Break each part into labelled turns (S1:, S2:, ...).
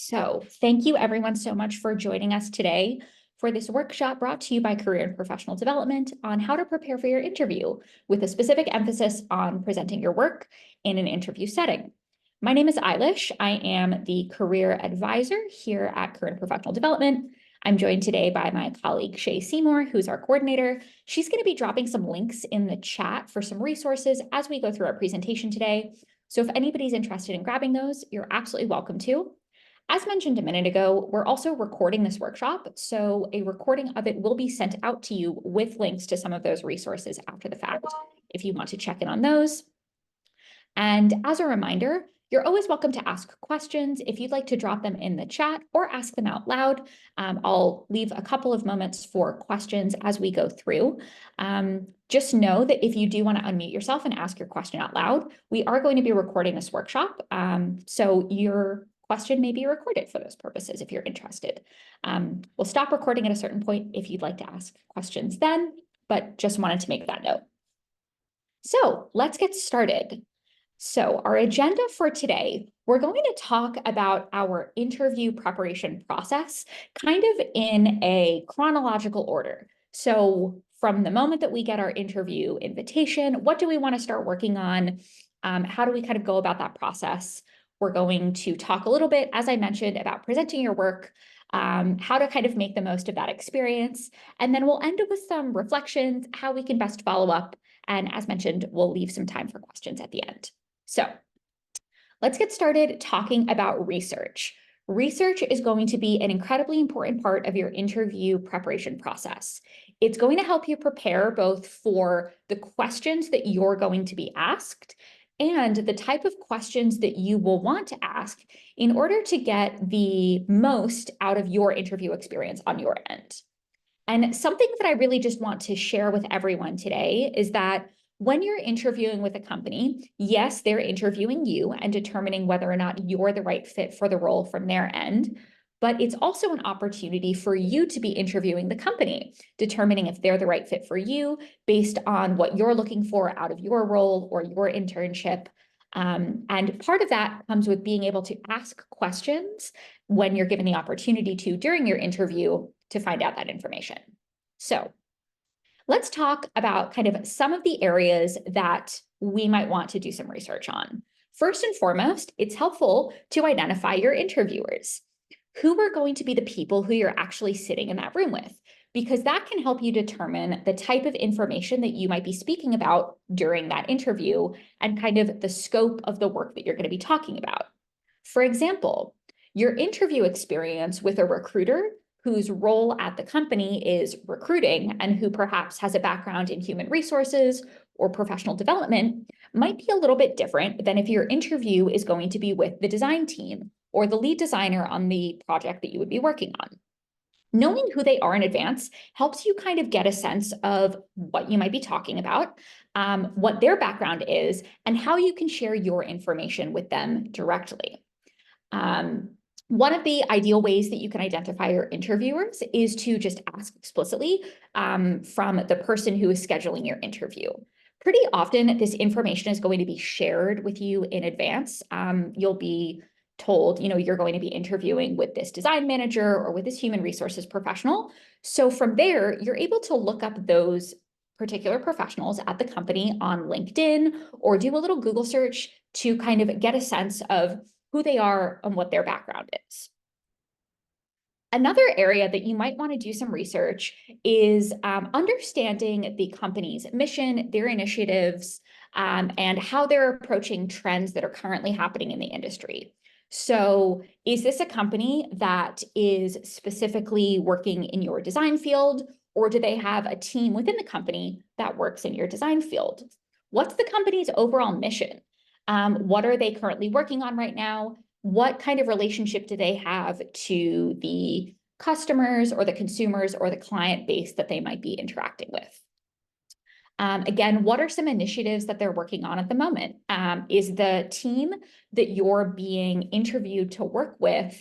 S1: So thank you everyone so much for joining us today for this workshop brought to you by Career and Professional Development on how to prepare for your interview with a specific emphasis on presenting your work in an interview setting. My name is Eilish. I am the career advisor here at Career and Professional Development. I'm joined today by my colleague, Shay Seymour, who's our coordinator. She's going to be dropping some links in the chat for some resources as we go through our presentation today. So if anybody's interested in grabbing those, you're absolutely welcome to. As mentioned a minute ago, we're also recording this workshop, so a recording of it will be sent out to you with links to some of those resources after the fact, if you want to check in on those. And as a reminder, you're always welcome to ask questions if you'd like to drop them in the chat or ask them out loud. I'll leave a couple of moments for questions as we go through. Just know that if you do want to unmute yourself and ask your question out loud, we are going to be recording this workshop. So your question may be recorded for those purposes if you're interested. We'll stop recording at a certain point if you'd like to ask questions then, but just wanted to make that note. So let's get started. So our agenda for today, we're going to talk about our interview preparation process, kind of in a chronological order. So from the moment that we get our interview invitation, what do we want to start working on? How do we kind of go about that process? We're going to talk a little bit, as I mentioned, about presenting your work, how to kind of make the most of that experience. And then we'll end with some reflections, how we can best follow up. And as mentioned, we'll leave some time for questions at the end. So let's get started talking about research. Research is going to be an incredibly important part of your interview preparation process. It's going to help you prepare both for the questions that you're going to be asked and the type of questions that you will want to ask in order to get the most out of your interview experience on your end. And something that I really just want to share with everyone today is that when you're interviewing with a company, yes, they're interviewing you and determining whether or not you're the right fit for the role from their end. But it's also an opportunity for you to be interviewing the company, determining if they're the right fit for you based on what you're looking for out of your role or your internship. And part of that comes with being able to ask questions when you're given the opportunity to during your interview to find out that information. So let's talk about kind of some of the areas that we might want to do some research on. First and foremost, it's helpful to identify your interviewers. Who are going to be the people who you're actually sitting in that room with? Because that can help you determine the type of information that you might be speaking about during that interview and kind of the scope of the work that you're going to be talking about. For example, your interview experience with a recruiter whose role at the company is recruiting and who perhaps has a background in human resources or professional development might be a little bit different than if your interview is going to be with the design team or the lead designer on the project that you would be working on. Knowing who they are in advance helps you kind of get a sense of what you might be talking about, what their background is, and how you can share your information with them directly. One of the ideal ways that you can identify your interviewers is to just ask explicitly from the person who is scheduling your interview. Pretty often, this information is going to be shared with you in advance. You'll be told, you're going to be interviewing with this design manager or with this human resources professional. So from there, you're able to look up those particular professionals at the company on LinkedIn or do a little Google search to kind of get a sense of who they are and what their background is. Another area that you might want to do some research is understanding the company's mission, their initiatives, and how they're approaching trends that are currently happening in the industry. So is this a company that is specifically working in your design field, or do they have a team within the company that works in your design field? What's the company's overall mission? What are they currently working on right now? What kind of relationship do they have to the customers or the consumers or the client base that they might be interacting with? Again, what are some initiatives that they're working on at the moment? Is the team that you're being interviewed to work with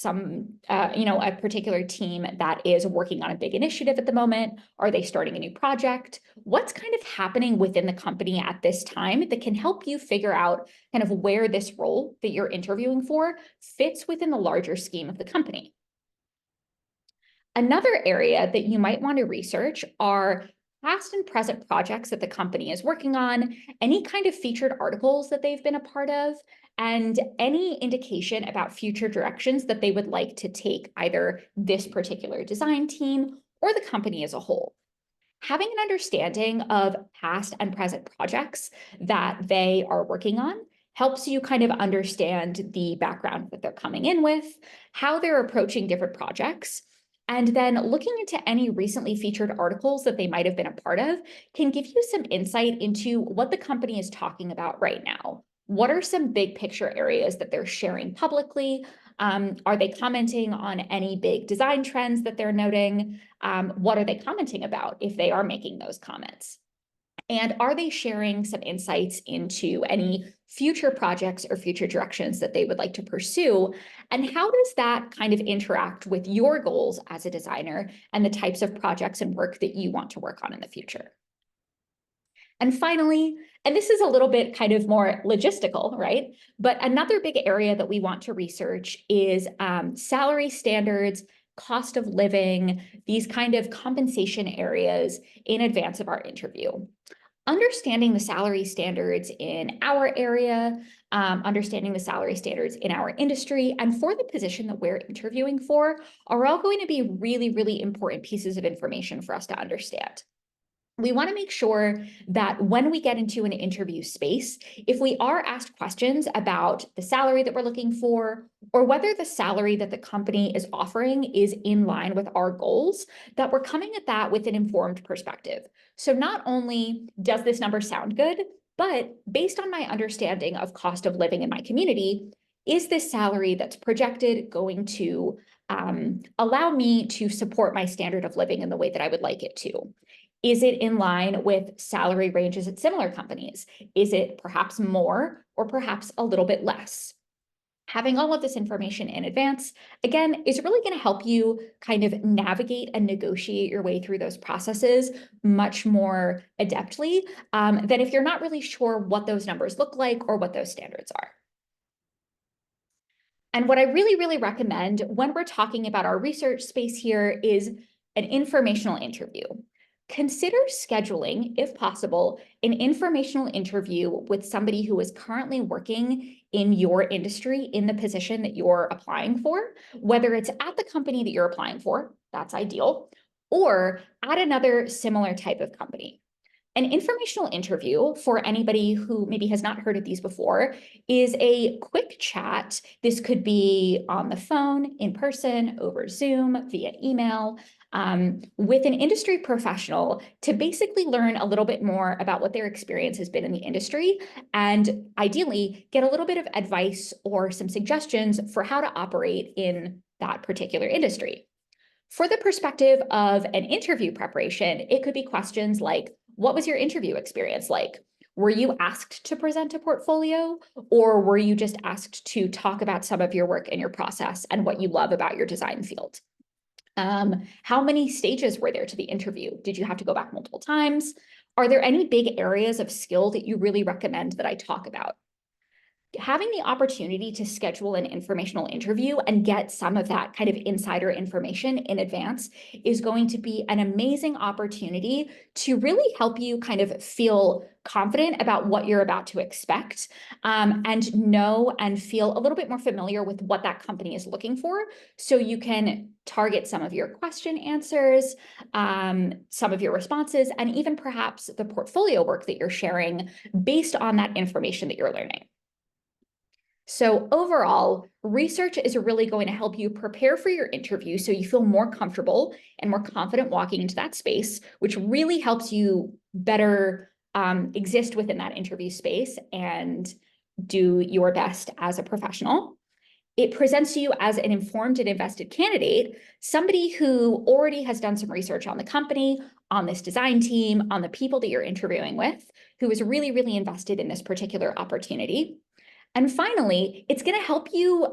S1: a particular team that is working on a big initiative at the moment? Are they starting a new project? What's kind of happening within the company at this time that can help you figure out kind of where this role that you're interviewing for fits within the larger scheme of the company? Another area that you might want to research are past and present projects that the company is working on, any kind of featured articles that they've been a part of, and any indication about future directions that they would like to take either this particular design team or the company as a whole. Having an understanding of past and present projects that they are working on helps you kind of understand the background that they're coming in with, how they're approaching different projects. And then looking into any recently featured articles that they might have been a part of can give you some insight into what the company is talking about right now. What are some big picture areas that they're sharing publicly? Are they commenting on any big design trends that they're noting? What are they commenting about if they are making those comments? And are they sharing some insights into any future projects or future directions that they would like to pursue? And how does that kind of interact with your goals as a designer and the types of projects and work that you want to work on in the future? And finally, and this is a little bit kind of more logistical, right? But another big area that we want to research is salary standards, cost of living, these kind of compensation areas in advance of our interview. Understanding the salary standards in our area, understanding the salary standards in our industry, and for the position that we're interviewing for are all going to be really, really important pieces of information for us to understand. We want to make sure that when we get into an interview space, if we are asked questions about the salary that we're looking for, or whether the salary that the company is offering is in line with our goals, that we're coming at that with an informed perspective. So not only does this number sound good, but based on my understanding of cost of living in my community, is this salary that's projected going to allow me to support my standard of living in the way that I would like it to? Is it in line with salary ranges at similar companies? Is it perhaps more or perhaps a little bit less? Having all of this information in advance, again, is really going to help you kind of navigate and negotiate your way through those processes much more adeptly than if you're not really sure what those numbers look like or what those standards are. And what I really, really recommend when we're talking about our research space here is an informational interview. Consider scheduling, if possible, an informational interview with somebody who is currently working in your industry in the position that you're applying for, whether it's at the company that you're applying for, that's ideal, or at another similar type of company. An informational interview, for anybody who maybe has not heard of these before, is a quick chat. This could be on the phone, in person, over Zoom, via email, with an industry professional to basically learn a little bit more about what their experience has been in the industry, and ideally get a little bit of advice or some suggestions for how to operate in that particular industry. For the perspective of an interview preparation, it could be questions like, what was your interview experience like? Were you asked to present a portfolio, or were you just asked to talk about some of your work and your process and what you love about your design field? How many stages were there to the interview? Did you have to go back multiple times? Are there any big areas of skill that you really recommend that I talk about? Having the opportunity to schedule an informational interview and get some of that kind of insider information in advance is going to be an amazing opportunity to really help you kind of feel confident about what you're about to expect, and know and feel a little bit more familiar with what that company is looking for, so you can target some of your question answers, some of your responses, and even perhaps the portfolio work that you're sharing based on that information that you're learning. So overall, research is really going to help you prepare for your interview so you feel more comfortable and more confident walking into that space, which really helps you better exist within that interview space and do your best as a professional. It presents you as an informed and invested candidate, somebody who already has done some research on the company, on this design team, on the people that you're interviewing with, who is really, really invested in this particular opportunity. And finally, it's going to help you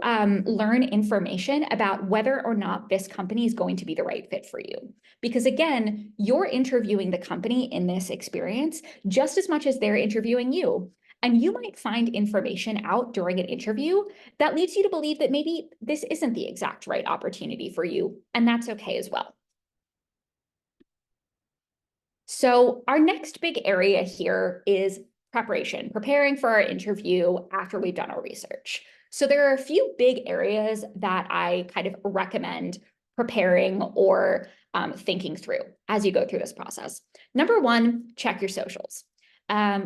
S1: learn information about whether or not this company is going to be the right fit for you. Because again, you're interviewing the company in this experience just as much as they're interviewing you. And you might find information out during an interview that leads you to believe that maybe this isn't the exact right opportunity for you, and that's okay as well. So our next big area here is preparation, preparing for our interview after we've done our research. So there are a few big areas that I kind of recommend preparing or thinking through as you go through this process. Number one, check your socials.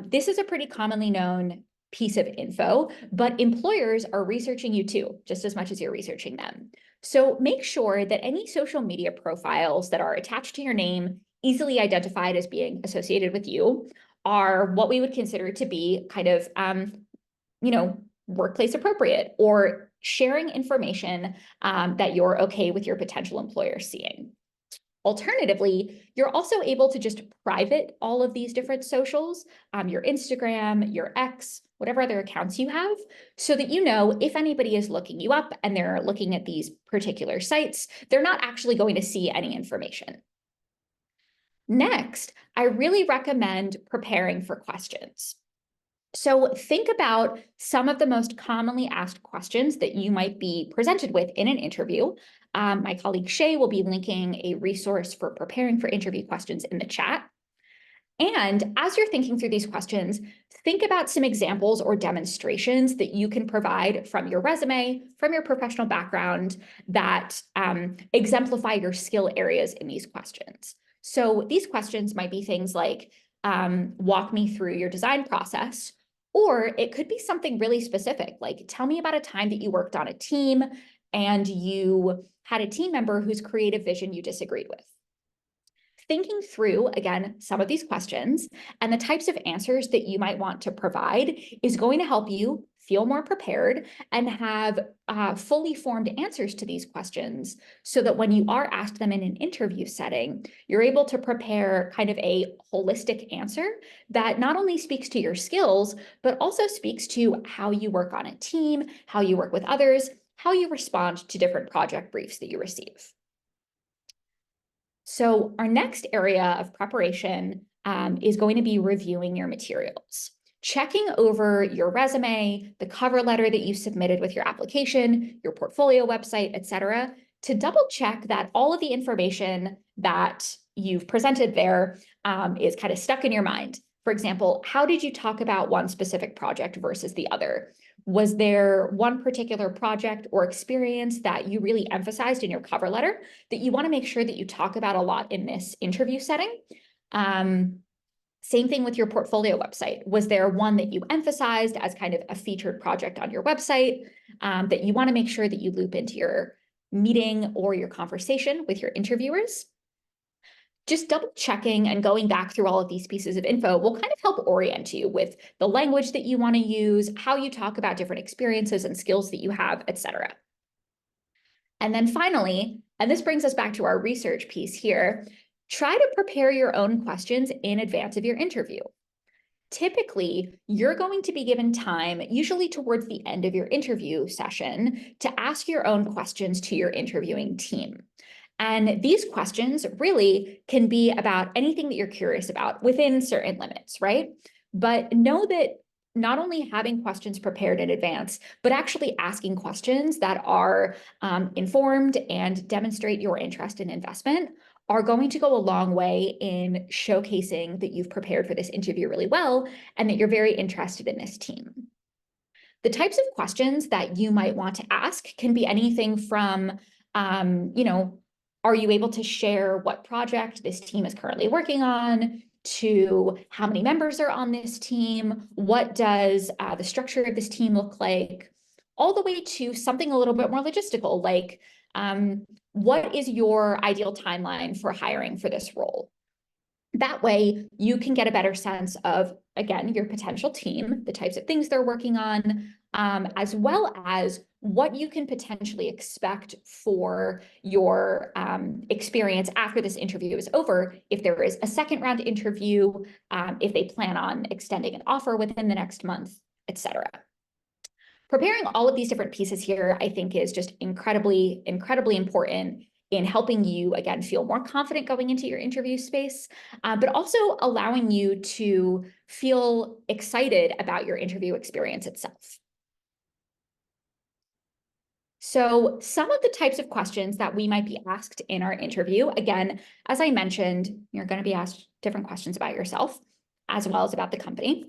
S1: This is a pretty commonly known piece of info, but employers are researching you too, just as much as you're researching them. So make sure that any social media profiles that are attached to your name, easily identified as being associated with you, are what we would consider to be kind of, workplace appropriate, or sharing information that you're okay with your potential employer seeing. Alternatively, you're also able to just private all of these different socials, your Instagram, your X, whatever other accounts you have, so that you know if anybody is looking you up and they're looking at these particular sites, they're not actually going to see any information. Next, I really recommend preparing for questions. So think about some of the most commonly asked questions that you might be presented with in an interview. My colleague Shay will be linking a resource for preparing for interview questions in the chat. And as you're thinking through these questions, think about some examples or demonstrations that you can provide from your resume, from your professional background, that exemplify your skill areas in these questions. So these questions might be things like, walk me through your design process, or it could be something really specific, like tell me about a time that you worked on a team and you had a team member whose creative vision you disagreed with. Thinking through, again, some of these questions and the types of answers that you might want to provide is going to help you feel more prepared and have fully formed answers to these questions, so that when you are asked them in an interview setting, you're able to prepare kind of a holistic answer that not only speaks to your skills, but also speaks to how you work on a team, how you work with others, how you respond to different project briefs that you receive. So our next area of preparation is going to be reviewing your materials, checking over your resume, the cover letter that you submitted with your application, your portfolio website, et cetera, to double check that all of the information that you've presented there is kind of stuck in your mind. For example, how did you talk about one specific project versus the other? Was there one particular project or experience that you really emphasized in your cover letter that you want to make sure that you talk about a lot in this interview setting? Same thing with your portfolio website. Was there one that you emphasized as kind of a featured project on your website that you want to make sure that you loop into your meeting or your conversation with your interviewers? Just double checking and going back through all of these pieces of info will kind of help orient you with the language that you want to use, how you talk about different experiences and skills that you have, et cetera. And then finally, and this brings us back to our research piece here, try to prepare your own questions in advance of your interview. Typically, you're going to be given time, usually towards the end of your interview session, to ask your own questions to your interviewing team. And these questions really can be about anything that you're curious about within certain limits, right? But know that not only having questions prepared in advance, but actually asking questions that are informed and demonstrate your interest in investment are going to go a long way in showcasing that you've prepared for this interview really well and that you're very interested in this team. The types of questions that you might want to ask can be anything from, are you able to share what project this team is currently working on, to how many members are on this team, what does the structure of this team look like, all the way to something a little bit more logistical, like what is your ideal timeline for hiring for this role? That way, you can get a better sense of, again, your potential team, the types of things they're working on, as well as what you can potentially expect for your experience after this interview is over, if there is a second round interview, if they plan on extending an offer within the next month, et cetera. Preparing all of these different pieces here, I think, is just incredibly, incredibly important in helping you, again, feel more confident going into your interview space, but also allowing you to feel excited about your interview experience itself. So some of the types of questions that we might be asked in our interview, again, as I mentioned, you're going to be asked different questions about yourself as well as about the company.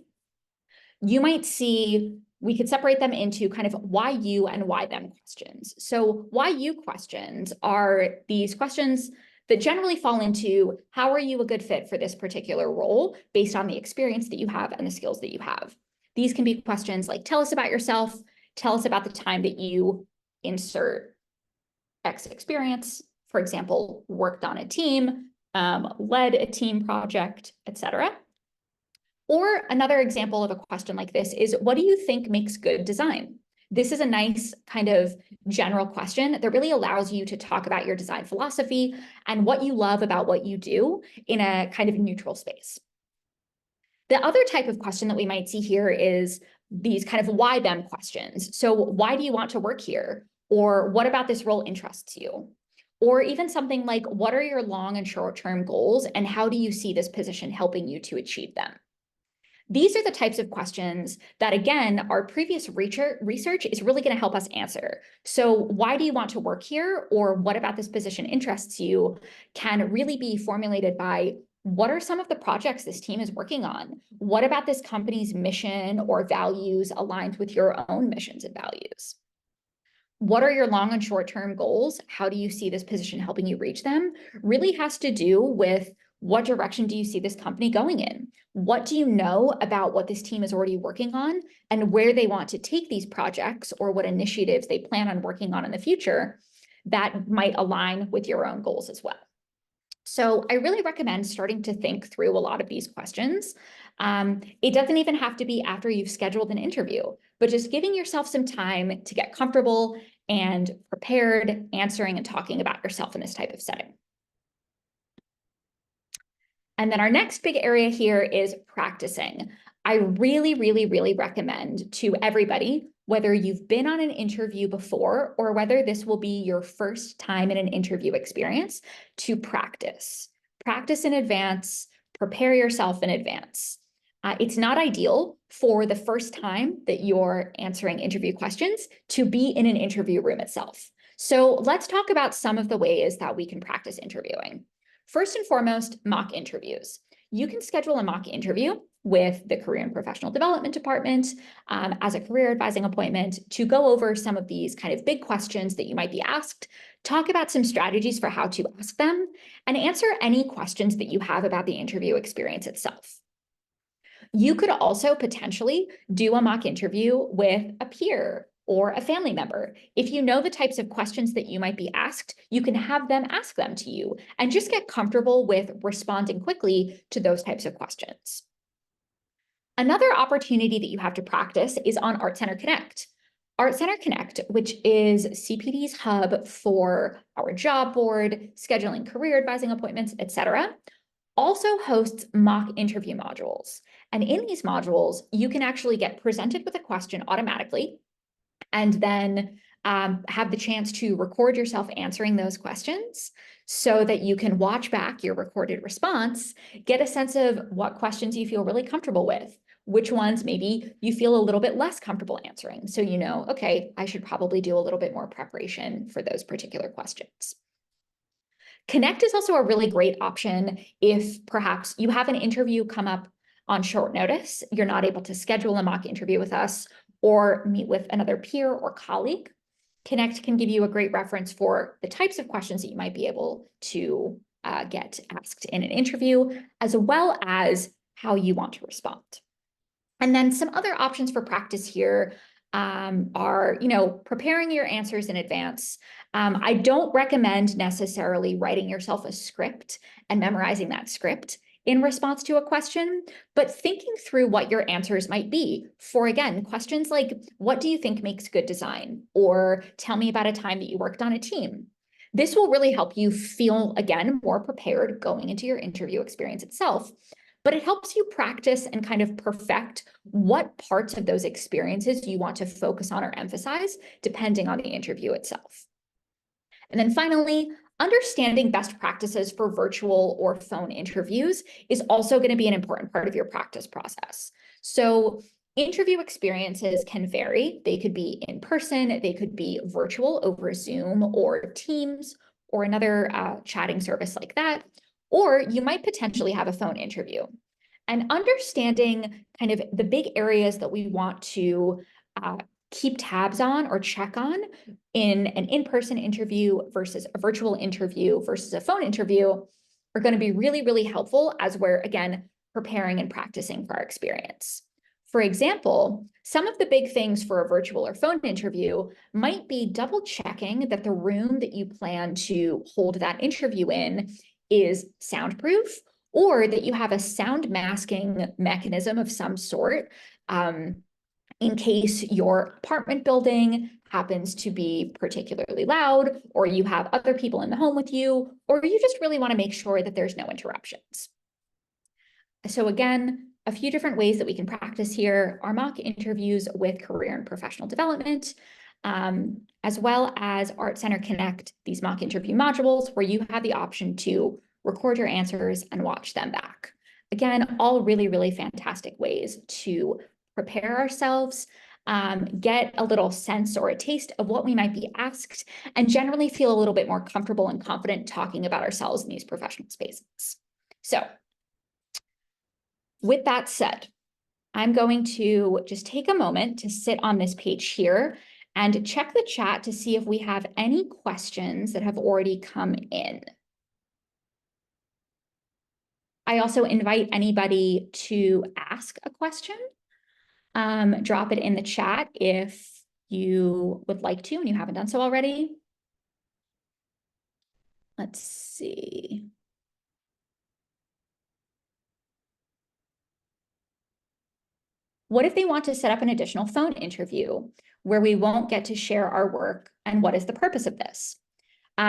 S1: You might see, we could separate them into kind of why you and why them questions. So why you questions are these questions that generally fall into how are you a good fit for this particular role based on the experience that you have and the skills that you have. These can be questions like, tell us about yourself, tell us about the time that you insert X experience, for example, worked on a team, led a team project, etc. Or another example of a question like this is, what do you think makes good design? This is a nice kind of general question that really allows you to talk about your design philosophy and what you love about what you do in a kind of neutral space. The other type of question that we might see here is these kind of why them questions. So why do you want to work here? Or what about this role interests you? Or even something like, what are your long and short-term goals and how do you see this position helping you to achieve them? These are the types of questions that, again, our previous research is really going to help us answer. So why do you want to work here? Or what about this position interests you can really be formulated by what are some of the projects this team is working on? What about this company's mission or values aligned with your own missions and values? What are your long and short-term goals? How do you see this position helping you reach them? Really has to do with what direction do you see this company going in? What do you know about what this team is already working on and where they want to take these projects or what initiatives they plan on working on in the future that might align with your own goals as well? So I really recommend starting to think through a lot of these questions. It doesn't even have to be after you've scheduled an interview, but just giving yourself some time to get comfortable and prepared answering and talking about yourself in this type of setting. And then our next big area here is practicing. I really, really, really recommend to everybody, whether you've been on an interview before or whether this will be your first time in an interview experience, to practice. Practice in advance, prepare yourself in advance. It's not ideal for the first time that you're answering interview questions to be in an interview room itself. So let's talk about some of the ways that we can practice interviewing. First and foremost, mock interviews. You can schedule a mock interview with the Career and Professional Development Department as a career advising appointment to go over some of these kind of big questions that you might be asked, talk about some strategies for how to ask them, and answer any questions that you have about the interview experience itself. You could also potentially do a mock interview with a peer or a family member. If you know the types of questions that you might be asked, you can have them ask them to you and just get comfortable with responding quickly to those types of questions. Another opportunity that you have to practice is on Art Center Connect. Art Center Connect, which is CPD's hub for our job board, scheduling career advising appointments, etc., also hosts mock interview modules. And in these modules, you can actually get presented with a question automatically and then have the chance to record yourself answering those questions so that you can watch back your recorded response, get a sense of what questions you feel really comfortable with, which ones maybe you feel a little bit less comfortable answering. So you know, okay, I should probably do a little bit more preparation for those particular questions. Connect is also a really great option if perhaps you have an interview come up on short notice, you're not able to schedule a mock interview with us or meet with another peer or colleague. Connect can give you a great reference for the types of questions that you might be able to get asked in an interview, as well as how you want to respond. And then some other options for practice here are, preparing your answers in advance. I don't recommend necessarily writing yourself a script and memorizing that script in response to a question, but thinking through what your answers might be for, again, questions like, what do you think makes good design? Or tell me about a time that you worked on a team. This will really help you feel, again, more prepared going into your interview experience itself. but it helps you practice and kind of perfect what parts of those experiences you want to focus on or emphasize, depending on the interview itself. And then finally, understanding best practices for virtual or phone interviews is also going to be an important part of your practice process. So interview experiences can vary. They could be in person, they could be virtual over Zoom or Teams or another chatting service like that, or you might potentially have a phone interview. And understanding kind of the big areas that we want to keep tabs on or check on in an in-person interview versus a virtual interview versus a phone interview are going to be really, really helpful as we're, again, preparing and practicing for our experience. For example, some of the big things for a virtual or phone interview might be double checking that the room that you plan to hold that interview in is soundproof, or that you have a sound masking mechanism of some sort, in case your apartment building happens to be particularly loud, or you have other people in the home with you, or you just really want to make sure that there's no interruptions. So again, a few different ways that we can practice here are mock interviews with career and professional development, as well as Art Center Connect, these mock interview modules where you have the option to record your answers and watch them back. Again, all really, really fantastic ways to prepare ourselves, get a little sense or a taste of what we might be asked, and generally feel a little bit more comfortable and confident talking about ourselves in these professional spaces. So with that said, I'm going to just take a moment to sit on this page here and check the chat to see if we have any questions that have already come in. I also invite anybody to ask a question. Drop it in the chat if you would like to and you haven't done so already. Let's see. What if they want to set up an additional phone interview where we won't get to share our work, and what is the purpose of this?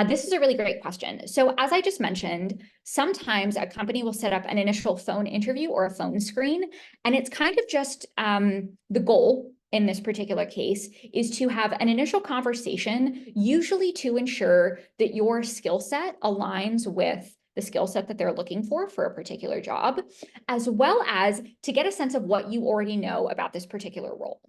S1: This is a really great question. So as I just mentioned, sometimes a company will set up an initial phone interview or a phone screen, and it's kind of just the goal in this particular case is to have an initial conversation, usually to ensure that your skill set aligns with the skill set that they're looking for a particular job, as well as to get a sense of what you already know about this particular role.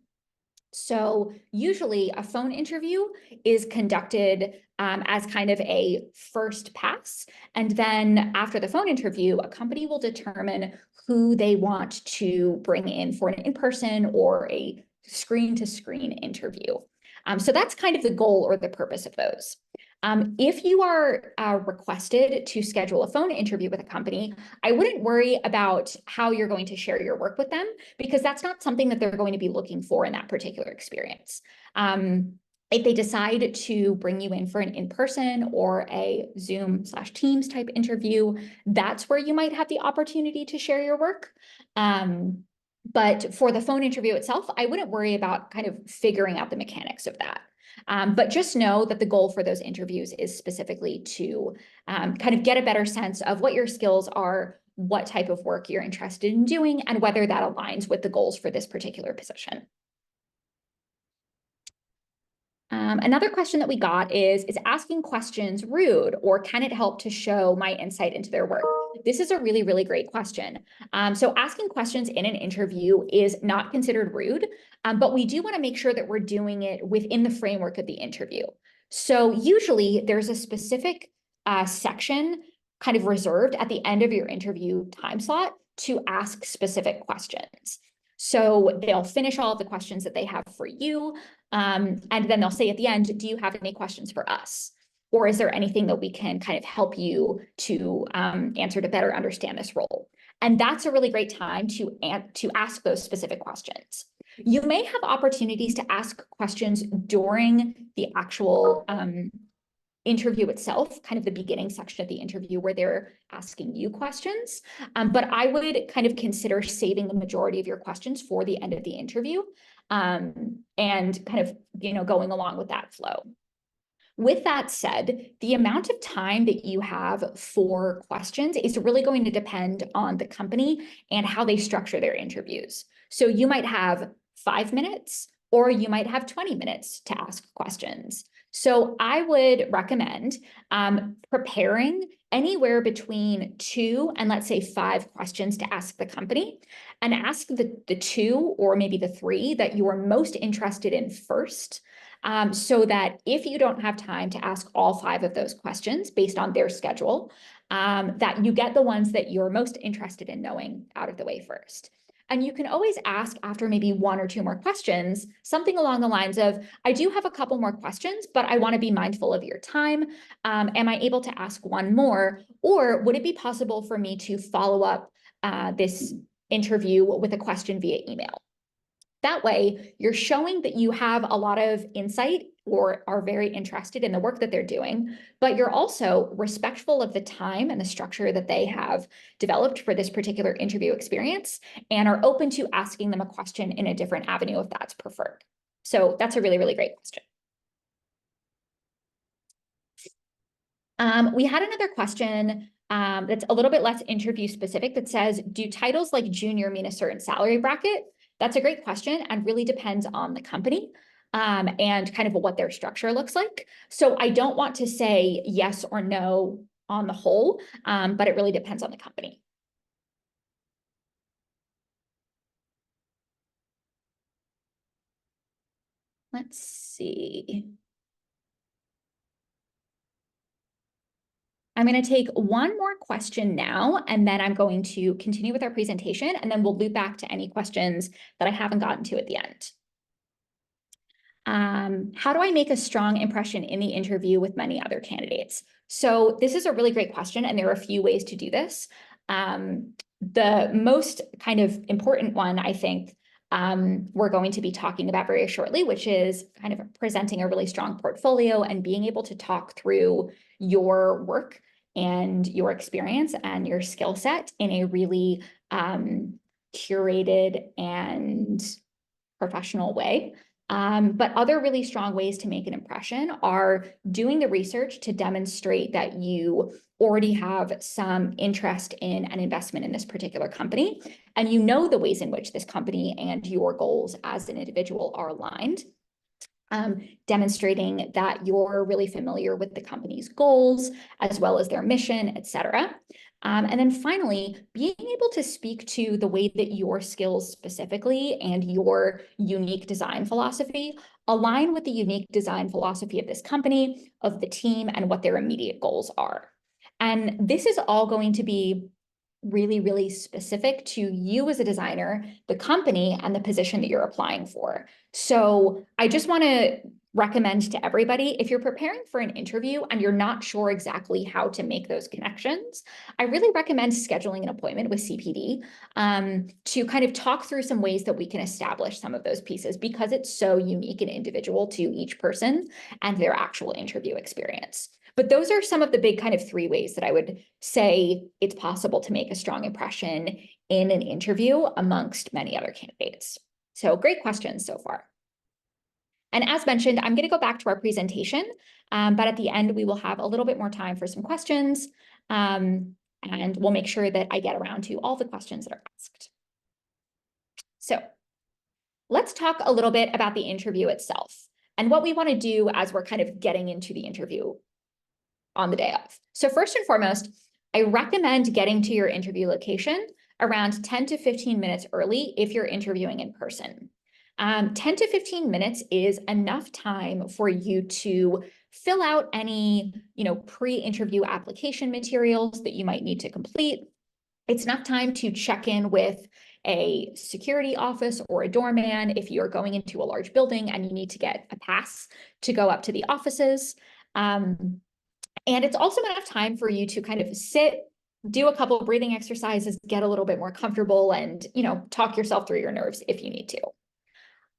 S1: So usually a phone interview is conducted as kind of a first pass. And then after the phone interview, a company will determine who they want to bring in for an in-person or a screen-to-screen interview. So that's kind of the goal or the purpose of those. If you are requested to schedule a phone interview with a company, I wouldn't worry about how you're going to share your work with them, because that's not something that they're going to be looking for in that particular experience. If they decide to bring you in for an in-person or a Zoom/Teams type interview, that's where you might have the opportunity to share your work. But for the phone interview itself, I wouldn't worry about kind of figuring out the mechanics of that. But just know that the goal for those interviews is specifically to kind of get a better sense of what your skills are, what type of work you're interested in doing, and whether that aligns with the goals for this particular position. Another question that we got is asking questions rude, or can it help to show my insight into their work? This is a really, really great question. So asking questions in an interview is not considered rude, but we do want to make sure that we're doing it within the framework of the interview. So usually there's a specific section kind of reserved at the end of your interview time slot to ask specific questions. So they'll finish all of the questions that they have for you. And then they'll say at the end, do you have any questions for us? Or is there anything that we can kind of help you to answer to better understand this role? And that's a really great time to ask those specific questions. You may have opportunities to ask questions during the actual interview itself, kind of the beginning section of the interview where they're asking you questions. But I would kind of consider saving the majority of your questions for the end of the interview, and kind of, going along with that flow. With that said, the amount of time that you have for questions is really going to depend on the company and how they structure their interviews. So you might have 5 minutes, or you might have 20 minutes to ask questions. So I would recommend preparing anywhere between 2 and let's say 5 questions to ask the company, and ask the 2 or maybe the 3 that you are most interested in first. So that if you don't have time to ask all 5 of those questions based on their schedule, that you get the ones that you're most interested in knowing out of the way first. And you can always ask after maybe 1 or 2 more questions, something along the lines of, I do have a couple more questions, but I want to be mindful of your time. Am I able to ask 1 more? Or would it be possible for me to follow up this interview with a question via email? That way, you're showing that you have a lot of insight or are very interested in the work that they're doing, but you're also respectful of the time and the structure that they have developed for this particular interview experience, and are open to asking them a question in a different avenue if that's preferred. So that's a really, really great question. We had another question that's a little bit less interview specific that says, do titles like junior mean a certain salary bracket? That's a great question and really depends on the company and kind of what their structure looks like. So I don't want to say yes or no on the whole, but it really depends on the company. Let's see. I'm going to take one more question now, and then I'm going to continue with our presentation, and then we'll loop back to any questions that I haven't gotten to at the end. How do I make a strong impression in the interview with many other candidates? So this is a really great question, and there are a few ways to do this. The most kind of important one, I think, we're going to be talking about very shortly, which is kind of presenting a really strong portfolio and being able to talk through your work and your experience and your skill set in a really curated and professional way. But other really strong ways to make an impression are doing the research to demonstrate that you already have some interest in an investment in this particular company, and you know the ways in which this company and your goals as an individual are aligned. Demonstrating that you're really familiar with the company's goals, as well as their mission, et cetera. And then finally, being able to speak to the way that your skills specifically and your unique design philosophy align with the unique design philosophy of this company, of the team, and what their immediate goals are. And this is all going to be really, really specific to you as a designer, the company, and the position that you're applying for. So I just want to recommend to everybody, if you're preparing for an interview and you're not sure exactly how to make those connections, I really recommend scheduling an appointment with CPD to kind of talk through some ways that we can establish some of those pieces, because it's so unique and individual to each person and their actual interview experience. But those are some of the big kind of 3 ways that I would say it's possible to make a strong impression in an interview amongst many other candidates. So great questions so far. And as mentioned, I'm going to go back to our presentation, but at the end, we will have a little bit more time for some questions, and we'll make sure that I get around to all the questions that are asked. So let's talk a little bit about the interview itself and what we want to do as we're kind of getting into the interview on the day of. So first and foremost, I recommend getting to your interview location around 10 to 15 minutes early if you're interviewing in person. 10 to 15 minutes is enough time for you to fill out any, pre-interview application materials that you might need to complete. It's enough time to check in with a security office or a doorman if you're going into a large building and you need to get a pass to go up to the offices. And it's also enough time for you to kind of sit, do a couple of breathing exercises, get a little bit more comfortable, and, talk yourself through your nerves if you need to.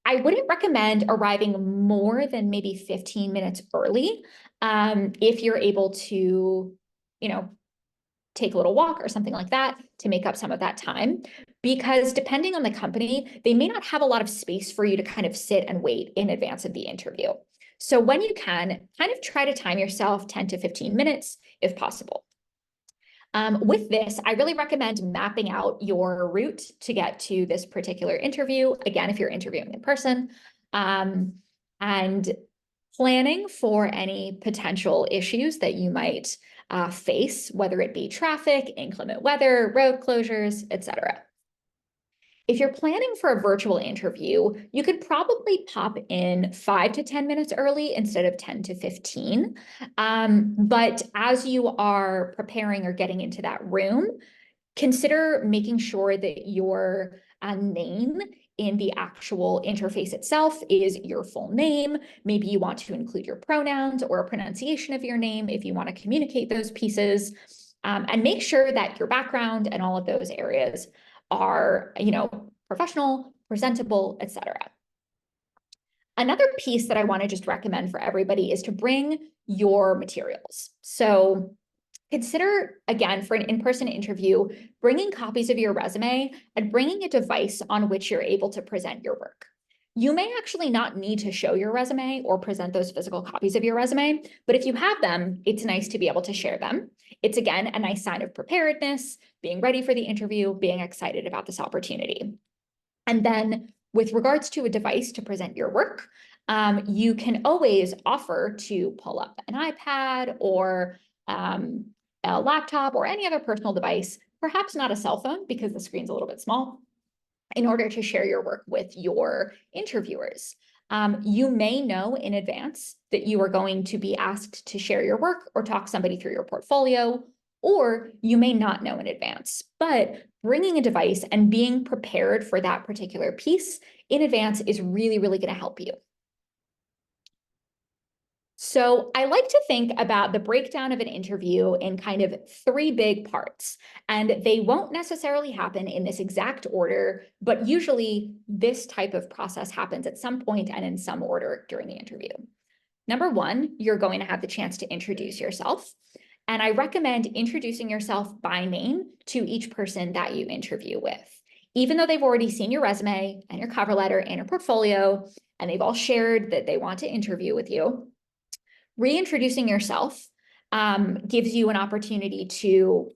S1: I wouldn't recommend arriving more than maybe 15 minutes early if you're able to, take a little walk or something like that to make up some of that time, because depending on the company, they may not have a lot of space for you to kind of sit and wait in advance of the interview. So when you can, kind of try to time yourself 10 to 15 minutes if possible. With this, I really recommend mapping out your route to get to this particular interview. Again, if you're interviewing in person, and planning for any potential issues that you might face, whether it be traffic, inclement weather, road closures, etc. If you're planning for a virtual interview, you could probably pop in 5 to 10 minutes early instead of 10 to 15. But as you are preparing or getting into that room, consider making sure that your name in the actual interface itself is your full name. Maybe you want to include your pronouns or a pronunciation of your name if you want to communicate those pieces. And make sure that your background and all of those areas are, professional, presentable, etc. Another piece that I want to just recommend for everybody is to bring your materials. So consider, again, for an in-person interview, bringing copies of your resume and bringing a device on which you're able to present your work. You may actually not need to show your resume or present those physical copies of your resume, but if you have them, it's nice to be able to share them. It's, again, a nice sign of preparedness, being ready for the interview, being excited about this opportunity. And then with regards to a device to present your work, you can always offer to pull up an iPad or a laptop or any other personal device, perhaps not a cell phone because the screen's a little bit small, in order to share your work with your interviewers. You may know in advance that you are going to be asked to share your work or talk somebody through your portfolio, or you may not know in advance, but bringing a device and being prepared for that particular piece in advance is really, really going to help you. So I like to think about the breakdown of an interview in kind of 3 big parts, and they won't necessarily happen in this exact order, but usually this type of process happens at some point and in some order during the interview. Number 1, you're going to have the chance to introduce yourself. And I recommend introducing yourself by name to each person that you interview with. Even though they've already seen your resume and your cover letter and your portfolio, and they've all shared that they want to interview with you, reintroducing yourself gives you an opportunity to,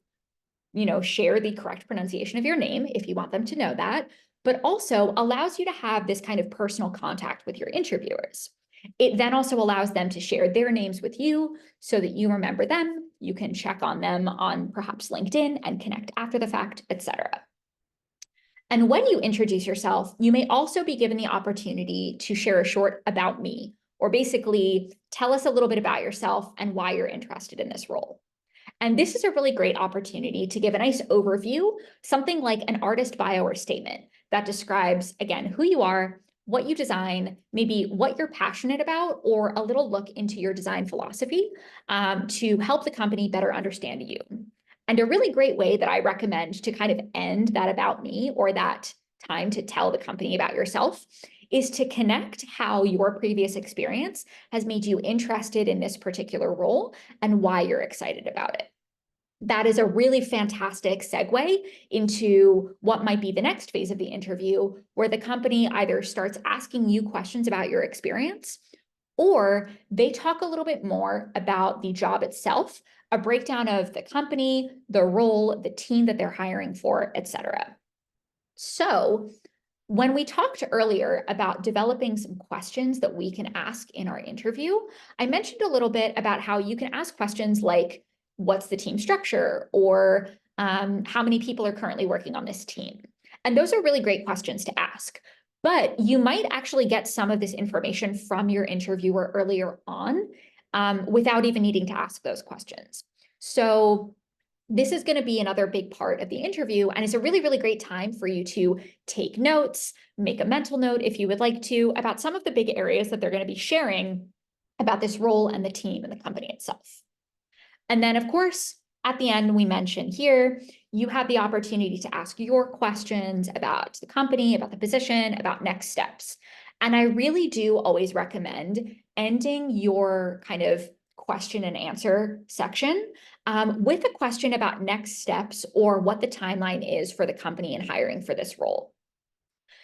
S1: share the correct pronunciation of your name if you want them to know that, but also allows you to have this kind of personal contact with your interviewers. It then also allows them to share their names with you so that you remember them. You can check on them on perhaps LinkedIn and connect after the fact, etc. And when you introduce yourself, you may also be given the opportunity to share a short about me, or basically tell us a little bit about yourself and why you're interested in this role. And this is a really great opportunity to give a nice overview, something like an artist bio or statement that describes, again, who you are, what you design, maybe what you're passionate about, or a little look into your design philosophy to help the company better understand you. And a really great way that I recommend to kind of end that about me, or that time to tell the company about yourself, is to connect how your previous experience has made you interested in this particular role and why you're excited about it. That is a really fantastic segue into what might be the next phase of the interview, where the company either starts asking you questions about your experience, or they talk a little bit more about the job itself, a breakdown of the company, the role, the team that they're hiring for, etc. So when we talked earlier about developing some questions that we can ask in our interview, I mentioned a little bit about how you can ask questions like, what's the team structure? Or how many people are currently working on this team? And those are really great questions to ask. But you might actually get some of this information from your interviewer earlier on without even needing to ask those questions. So this is going to be another big part of the interview, and it's a really, really great time for you to take notes, make a mental note if you would like to, about some of the big areas that they're going to be sharing about this role and the team and the company itself. And then, of course, at the end, we mentioned here, you have the opportunity to ask your questions about the company, about the position, about next steps. And I really do always recommend ending your kind of question and answer section with a question about next steps or what the timeline is for the company in hiring for this role.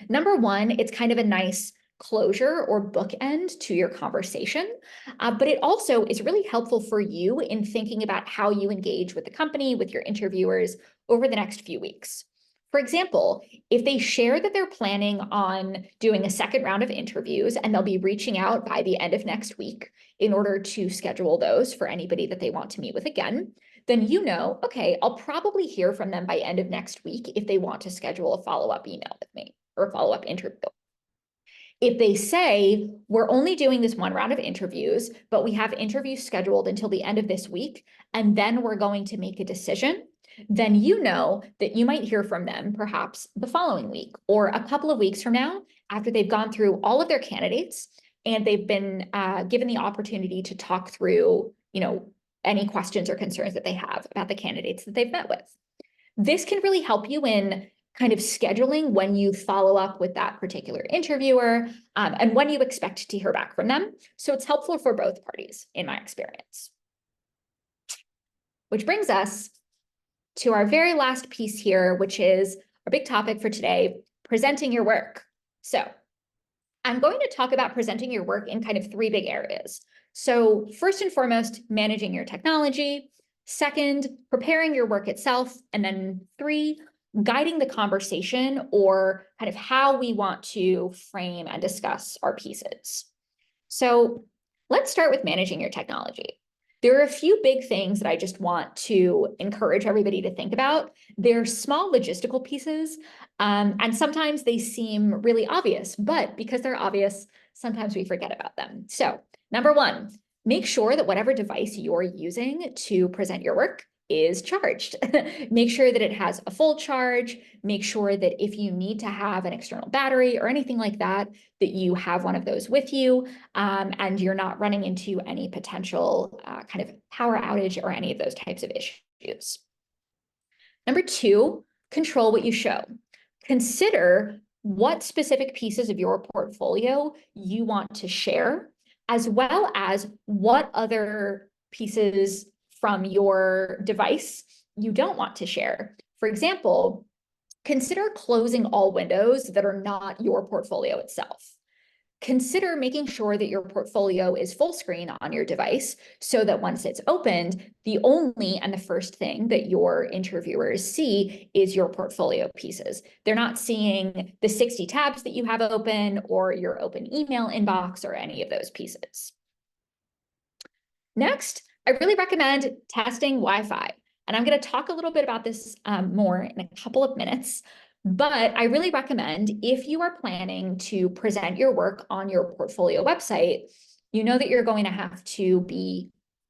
S1: Number one, it's kind of a nice closure or bookend to your conversation, but it also is really helpful for you in thinking about how you engage with the company, with your interviewers over the next few weeks. For example, if they share that they're planning on doing a second round of interviews and they'll be reaching out by the end of next week in order to schedule those for anybody that they want to meet with again, then you know, okay, I'll probably hear from them by end of next week if they want to schedule a follow-up email with me or a follow-up interview. If they say, we're only doing this one round of interviews, but we have interviews scheduled until the end of this week, and then we're going to make a decision, then you know that you might hear from them perhaps the following week or a couple of weeks from now after they've gone through all of their candidates and they've been given the opportunity to talk through, any questions or concerns that they have about the candidates that they've met with. This can really help you in kind of scheduling when you follow up with that particular interviewer and when you expect to hear back from them. So it's helpful for both parties in my experience. Which brings us to our very last piece here, which is our big topic for today, presenting your work. So I'm going to talk about presenting your work in kind of three big areas. So first and foremost, managing your technology. Second, preparing your work itself. And then three, guiding the conversation or kind of how we want to frame and discuss our pieces. So let's start with managing your technology. There are a few big things that I just want to encourage everybody to think about. They're small logistical pieces, and sometimes they seem really obvious, but because they're obvious, sometimes we forget about them. So number one, make sure that whatever device you're using to present your work is charged. Make sure that it has a full charge. Make sure that if you need to have an external battery or anything like that, that you have one of those with you and you're not running into any potential kind of power outage or any of those types of issues. Number two, control what you show. Consider what specific pieces of your portfolio you want to share, as well as what other pieces from your device you don't want to share. For example, consider closing all windows that are not your portfolio itself. Consider making sure that your portfolio is full screen on your device so that once it's opened, the only and the first thing that your interviewers see is your portfolio pieces. They're not seeing the 60 tabs that you have open or your open email inbox or any of those pieces. Next, I really recommend testing Wi-Fi. And I'm going to talk a little bit about this more in a couple of minutes. But I really recommend if you are planning to present your work on your portfolio website, you know that you're going to have to be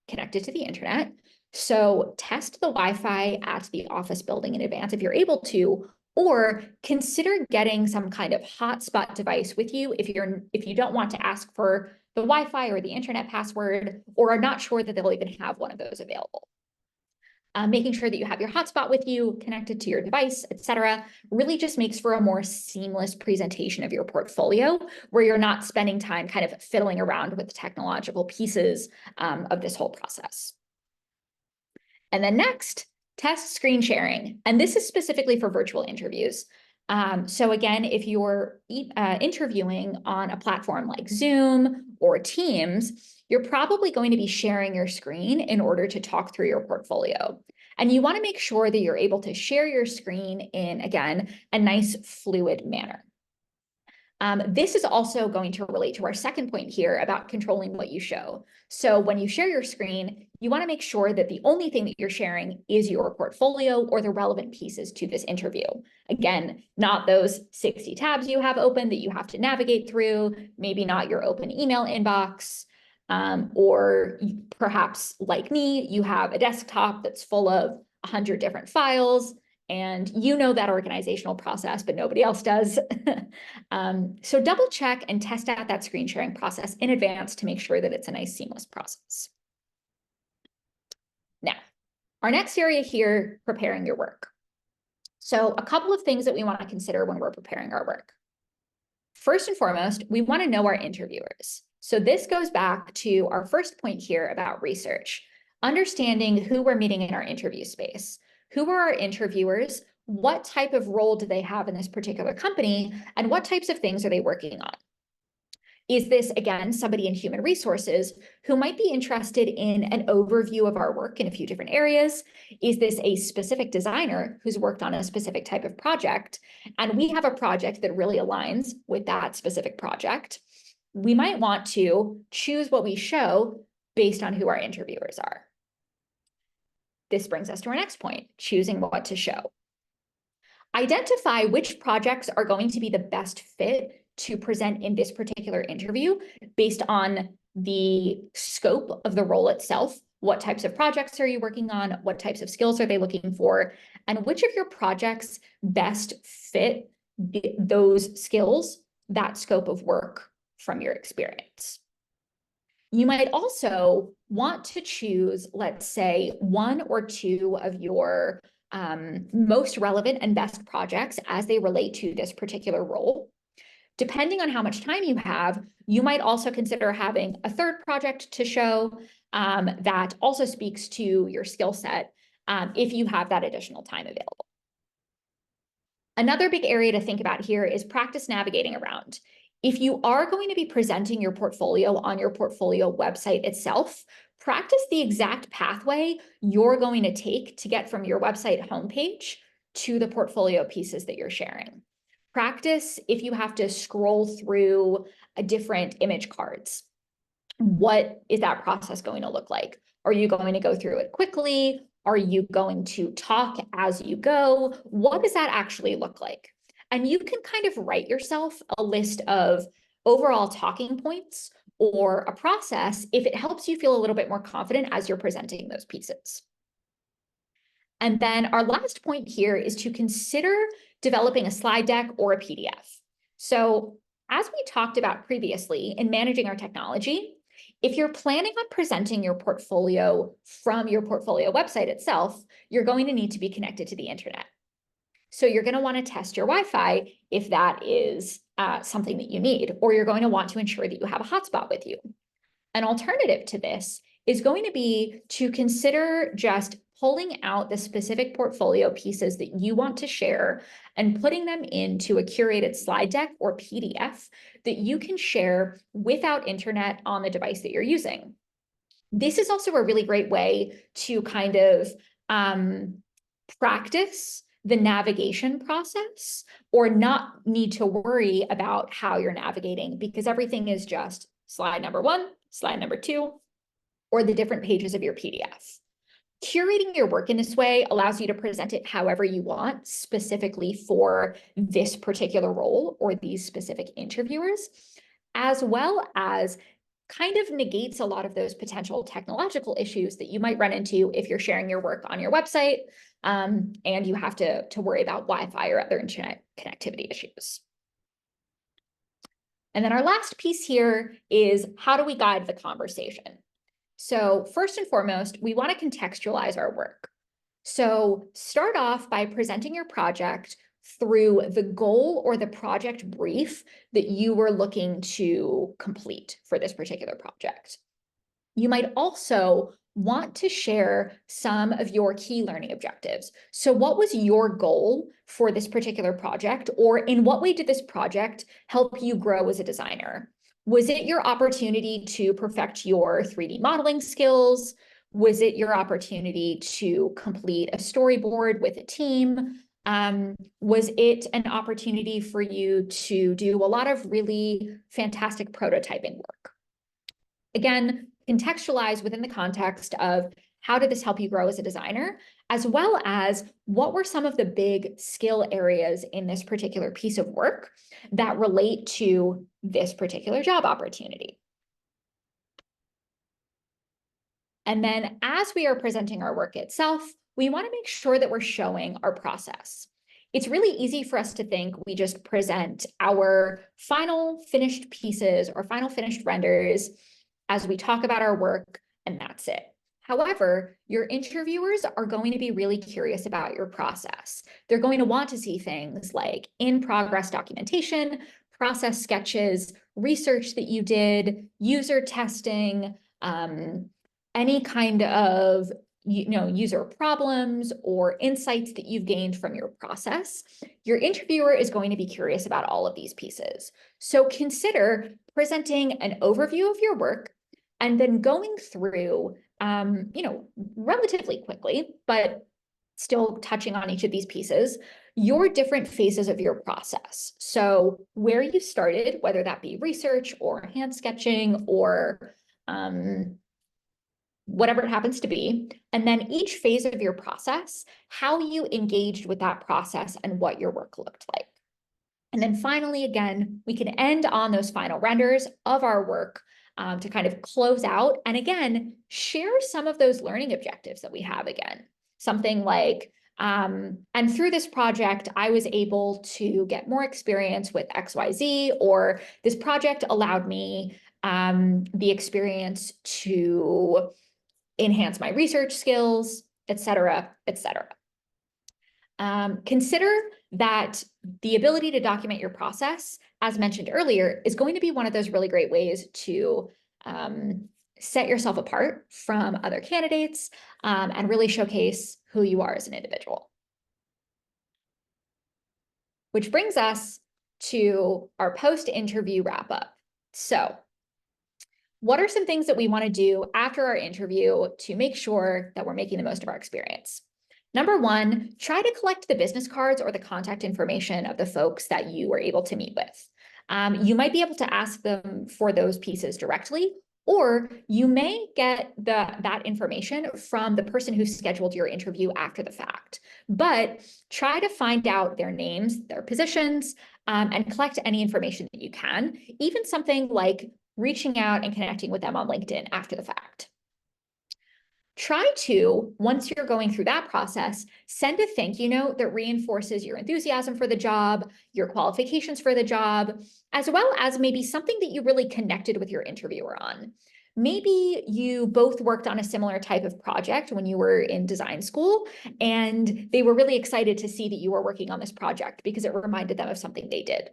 S1: connected to the internet. So test the Wi-Fi at the office building in advance if you're able to, or consider getting some kind of hotspot device with you if you don't want to ask for the Wi-Fi or the internet password, or are not sure that they'll even have one of those available. Making sure that you have your hotspot with you, connected to your device, etc., really just makes for a more seamless presentation of your portfolio, where you're not spending time kind of fiddling around with the technological pieces of this whole process. And then next, test screen sharing. And this is specifically for virtual interviews. So again, if you're interviewing on a platform like Zoom or Teams, you're probably going to be sharing your screen in order to talk through your portfolio. And you want to make sure that you're able to share your screen in, again, a nice fluid manner. This is also going to relate to our second point here about controlling what you show. So when you share your screen, you want to make sure that the only thing that you're sharing is your portfolio or the relevant pieces to this interview. Again, not those 60 tabs you have open that you have to navigate through, maybe not your open email inbox, or perhaps like me, you have a desktop that's full of 100 different files, and you know that organizational process, but nobody else does. So double check and test out that screen sharing process in advance to make sure that it's a nice seamless process. Now, our next area here, preparing your work. So a couple of things that we want to consider when we're preparing our work. First and foremost, we want to know our interviewers. So this goes back to our first point here about research, understanding who we're meeting in our interview space. Who are our interviewers? What type of role do they have in this particular company? And what types of things are they working on? Is this, again, somebody in human resources who might be interested in an overview of our work in a few different areas? Is this a specific designer who's worked on a specific type of project, and we have a project that really aligns with that specific project? We might want to choose what we show based on who our interviewers are. This brings us to our next point, choosing what to show. Identify which projects are going to be the best fit to present in this particular interview based on the scope of the role itself. What types of projects are you working on? What types of skills are they looking for? And which of your projects best fit those skills, that scope of work from your experience? You might also want to choose, let's say, one or two of your most relevant and best projects as they relate to this particular role. Depending on how much time you have, you might also consider having a third project to show that also speaks to your skill set if you have that additional time available. Another big area to think about here is practice navigating around. If you are going to be presenting your portfolio on your portfolio website itself, practice the exact pathway you're going to take to get from your website homepage to the portfolio pieces that you're sharing. Practice if you have to scroll through different image cards. What is that process going to look like? Are you going to go through it quickly? Are you going to talk as you go? What does that actually look like? And you can kind of write yourself a list of overall talking points or a process if it helps you feel a little bit more confident as you're presenting those pieces. And then our last point here is to consider developing a slide deck or a PDF. So as we talked about previously in managing our technology, if you're planning on presenting your portfolio from your portfolio website itself, you're going to need to be connected to the internet. So you're going to want to test your Wi-Fi if that is something that you need, or you're going to want to ensure that you have a hotspot with you. An alternative to this is going to be to consider just pulling out the specific portfolio pieces that you want to share and putting them into a curated slide deck or PDF that you can share without internet on the device that you're using. This is also a really great way to kind of practice the navigation process or not need to worry about how you're navigating because everything is just slide number 1, slide number 2, or the different pages of your PDF. Curating your work in this way allows you to present it however you want, specifically for this particular role or these specific interviewers, as well as kind of negates a lot of those potential technological issues that you might run into if you're sharing your work on your website and you have to worry about Wi-Fi or other internet connectivity issues. And then our last piece here is how do we guide the conversation? So first and foremost, we want to contextualize our work. So start off by presenting your project through the goal or the project brief that you were looking to complete for this particular project. You might also want to share some of your key learning objectives. So what was your goal for this particular project, or in what way did this project help you grow as a designer? Was it your opportunity to perfect your 3D modeling skills? Was it your opportunity to complete a storyboard with a team? Was it an opportunity for you to do a lot of really fantastic prototyping work? Again, contextualize within the context of how did this help you grow as a designer, as well as what were some of the big skill areas in this particular piece of work that relate to this particular job opportunity. And then as we are presenting our work itself, we want to make sure that we're showing our process. It's really easy for us to think we just present our final finished pieces or final finished renders as we talk about our work, and that's it. However, your interviewers are going to be really curious about your process. They're going to want to see things like in-progress documentation, process sketches, research that you did, user testing, any kind of user problems or insights that you've gained from your process, your interviewer is going to be curious about all of these pieces. So consider presenting an overview of your work and then going through, relatively quickly, but still touching on each of these pieces, your different phases of your process. So where you started, whether that be research or hand sketching or whatever it happens to be, and then each phase of your process, how you engaged with that process and what your work looked like. And then finally, again, we can end on those final renders of our work to kind of close out. And again, share some of those learning objectives that we have again. Something like, and through this project, I was able to get more experience with XYZ, or this project allowed me the experience to enhance my research skills, et cetera, et cetera. Consider that the ability to document your process, as mentioned earlier, is going to be one of those really great ways to set yourself apart from other candidates and really showcase who you are as an individual. Which brings us to our post-interview wrap-up. So, what are some things that we want to do after our interview to make sure that we're making the most of our experience? Number one, try to collect the business cards or the contact information of the folks that you were able to meet with. You might be able to ask them for those pieces directly, or you may get that information from the person who scheduled your interview after the fact. But try to find out their names, their positions, and collect any information that you can, even something like reaching out and connecting with them on LinkedIn after the fact. Try to, once you're going through that process, send a thank you note that reinforces your enthusiasm for the job, your qualifications for the job, as well as maybe something that you really connected with your interviewer on. Maybe you both worked on a similar type of project when you were in design school, and they were really excited to see that you were working on this project because it reminded them of something they did.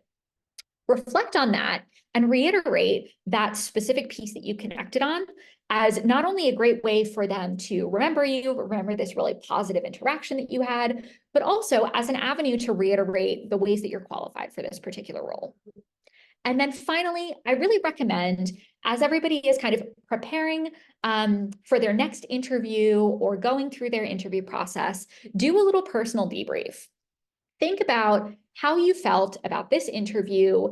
S1: Reflect on that and reiterate that specific piece that you connected on as not only a great way for them to remember you, remember this really positive interaction that you had, but also as an avenue to reiterate the ways that you're qualified for this particular role. And then finally, I really recommend, as everybody is kind of preparing for their next interview or going through their interview process, do a little personal debrief. Think about how you felt about this interview,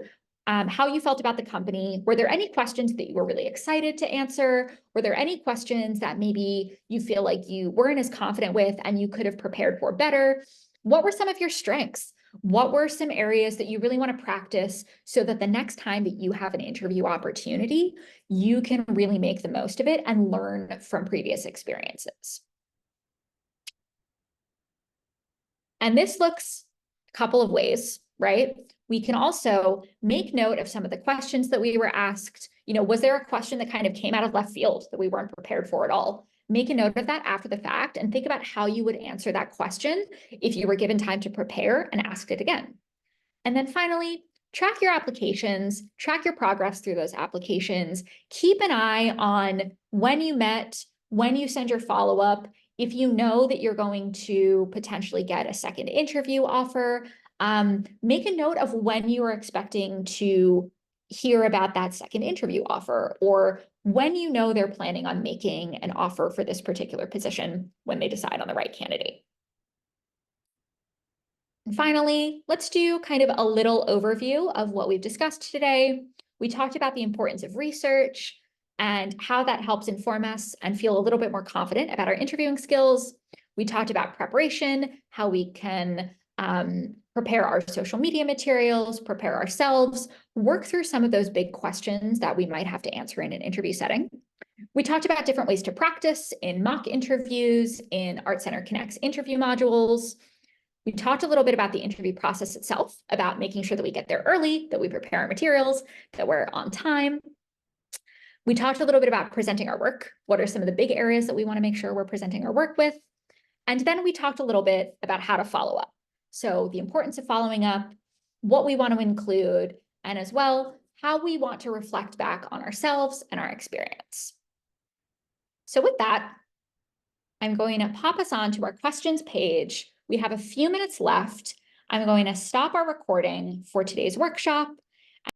S1: how you felt about the company. Were there any questions that you were really excited to answer? Were there any questions that maybe you feel like you weren't as confident with and you could have prepared for better? What were some of your strengths? What were some areas that you really want to practice so that the next time that you have an interview opportunity, you can really make the most of it and learn from previous experiences? And this looks a couple of ways, right? We can also make note of some of the questions that we were asked. Was there a question that kind of came out of left field that we weren't prepared for at all? Make a note of that after the fact and think about how you would answer that question if you were given time to prepare and ask it again. And then finally, track your applications, track your progress through those applications. Keep an eye on when you met, when you send your follow-up. If you know that you're going to potentially get a second interview offer, make a note of when you are expecting to hear about that second interview offer, or when you know they're planning on making an offer for this particular position when they decide on the right candidate. And finally, let's do kind of a little overview of what we've discussed today. We talked about the importance of research and how that helps inform us and feel a little bit more confident about our interviewing skills. We talked about preparation, how we can prepare our social media materials, prepare ourselves, work through some of those big questions that we might have to answer in an interview setting. We talked about different ways to practice in mock interviews, in Art Center Connect's interview modules. We talked a little bit about the interview process itself, about making sure that we get there early, that we prepare our materials, that we're on time. We talked a little bit about presenting our work. What are some of the big areas that we want to make sure we're presenting our work with? And then we talked a little bit about how to follow up. So the importance of following up, what we want to include, and as well, how we want to reflect back on ourselves and our experience. So with that, I'm going to pop us on to our questions page. We have a few minutes left. I'm going to stop our recording for today's workshop.